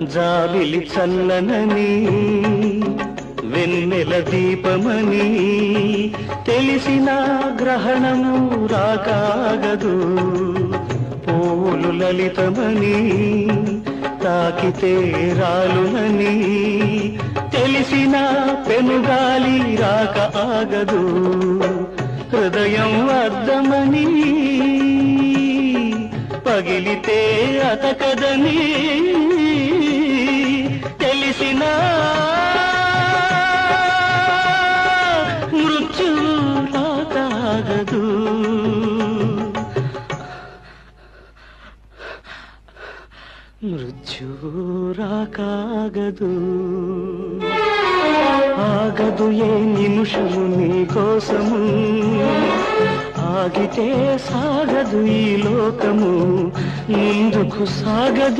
జాబిలి చల్లనని వెన్నెల దీపమని తెలిసిన గ్రహణము రాకాగదు. పూలు లలితమని తాకితే రాలునని తెలిసిన పెనుగాలి రాక ఆగదు. హృదయం అర్థమని పగిలితే అతకదని తెలిసిన మృత్యువు రాకాగదు. మృత్యువు రాకాగదు. ఆగదు ఏ నిమిషము నీ కోసము, ఆగితే సాగదు ఈ లోకము, ముందుకు సాగదు.